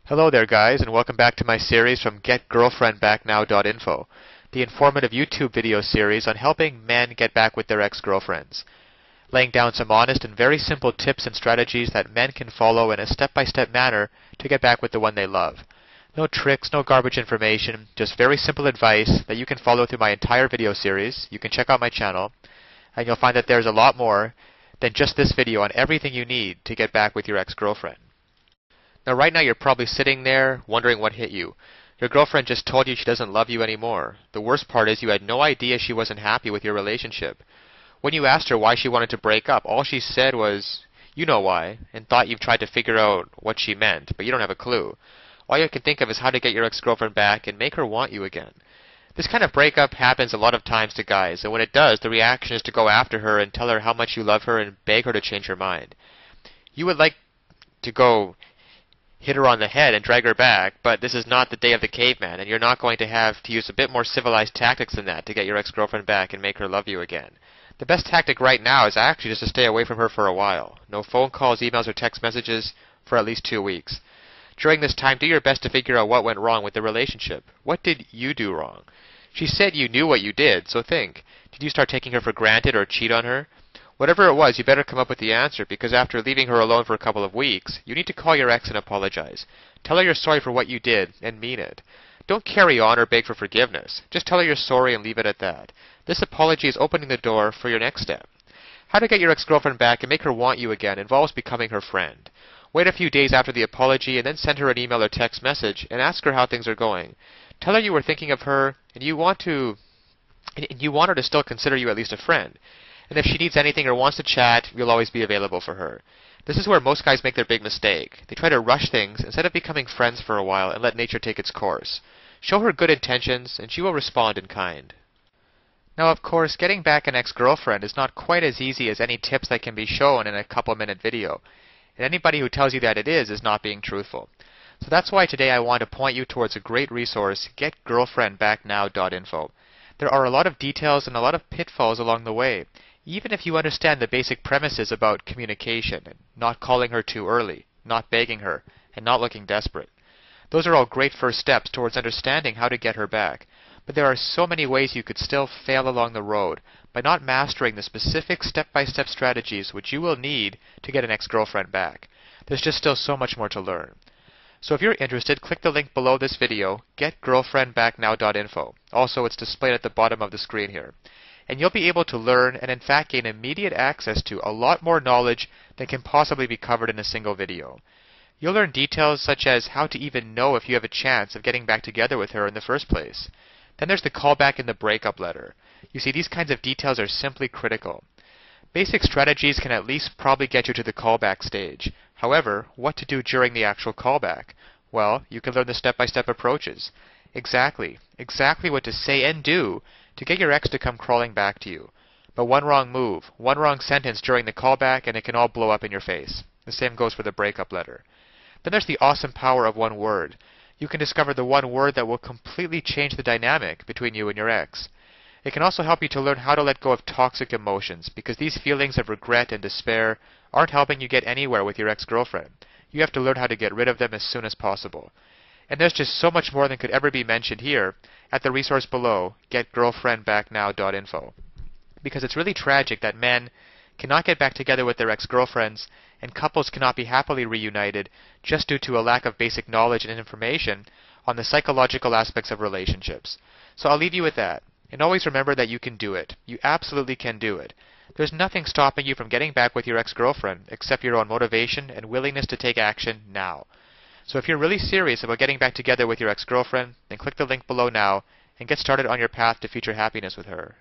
Hello there guys, and welcome back to my series from getgirlfriendbacknow.info, the informative YouTube video series on helping men get back with their ex-girlfriends, laying down some honest and very simple tips and strategies that men can follow in a step-by-step manner to get back with the one they love. No tricks, no garbage information, just very simple advice that you can follow through my entire video series. You can check out my channel, and you'll find that there's a lot more than just this video on everything you need to get back with your ex-girlfriend. Now right now you're probably sitting there wondering what hit you. Your girlfriend just told you she doesn't love you anymore. The worst part is you had no idea she wasn't happy with your relationship. When you asked her why she wanted to break up, all she said was, you know why, and thought you've tried to figure out what she meant, but you don't have a clue. All you can think of is how to get your ex-girlfriend back and make her want you again. This kind of breakup happens a lot of times to guys, and when it does, the reaction is to go after her and tell her how much you love her and beg her to change her mind. You would like to go hit her on the head and drag her back, but this is not the day of the caveman, and you're not going to have to use a bit more civilized tactics than that to get your ex-girlfriend back and make her love you again. The best tactic right now is actually just to stay away from her for a while. No phone calls, emails, or text messages for at least 2 weeks. During this time, do your best to figure out what went wrong with the relationship. What did you do wrong? She said you knew what you did, so think. Did you start taking her for granted or cheat on her? Whatever it was, you better come up with the answer, because after leaving her alone for a couple of weeks, you need to call your ex and apologize. Tell her you're sorry for what you did, and mean it. Don't carry on or beg for forgiveness. Just tell her you're sorry and leave it at that. This apology is opening the door for your next step. How to get your ex-girlfriend back and make her want you again involves becoming her friend. Wait a few days after the apology and then send her an email or text message and ask her how things are going. Tell her you were thinking of her and you want her to still consider you at least a friend. And if she needs anything or wants to chat, you'll always be available for her. This is where most guys make their big mistake. They try to rush things instead of becoming friends for a while and let nature take its course. Show her good intentions, and she will respond in kind. Now, of course, getting back an ex-girlfriend is not quite as easy as any tips that can be shown in a couple-minute video. And anybody who tells you that it is not being truthful. So that's why today I want to point you towards a great resource, getgirlfriendbacknow.info. There are a lot of details and a lot of pitfalls along the way. Even if you understand the basic premises about communication, and not calling her too early, not begging her, and not looking desperate. Those are all great first steps towards understanding how to get her back. But there are so many ways you could still fail along the road by not mastering the specific step-by-step strategies which you will need to get an ex-girlfriend back. There's just still so much more to learn. So if you're interested, click the link below this video, getgirlfriendbacknow.info. Also, it's displayed at the bottom of the screen here. And you'll be able to learn and in fact gain immediate access to a lot more knowledge than can possibly be covered in a single video. You'll learn details such as how to even know if you have a chance of getting back together with her in the first place. Then there's the callback and the breakup letter. You see, these kinds of details are simply critical. Basic strategies can at least probably get you to the callback stage. However, what to do during the actual callback? Well, you can learn the step-by-step approaches. Exactly what to say and do to get your ex to come crawling back to you. But one wrong move, one wrong sentence during the callback, and it can all blow up in your face. The same goes for the breakup letter. Then there's the awesome power of one word. You can discover the one word that will completely change the dynamic between you and your ex. It can also help you to learn how to let go of toxic emotions, because these feelings of regret and despair aren't helping you get anywhere with your ex-girlfriend. You have to learn how to get rid of them as soon as possible. And there's just so much more than could ever be mentioned here at the resource below, getgirlfriendbacknow.info. Because it's really tragic that men cannot get back together with their ex-girlfriends and couples cannot be happily reunited just due to a lack of basic knowledge and information on the psychological aspects of relationships. So I'll leave you with that. And always remember that you can do it. You absolutely can do it. There's nothing stopping you from getting back with your ex-girlfriend except your own motivation and willingness to take action now. So if you're really serious about getting back together with your ex-girlfriend, then click the link below now and get started on your path to future happiness with her.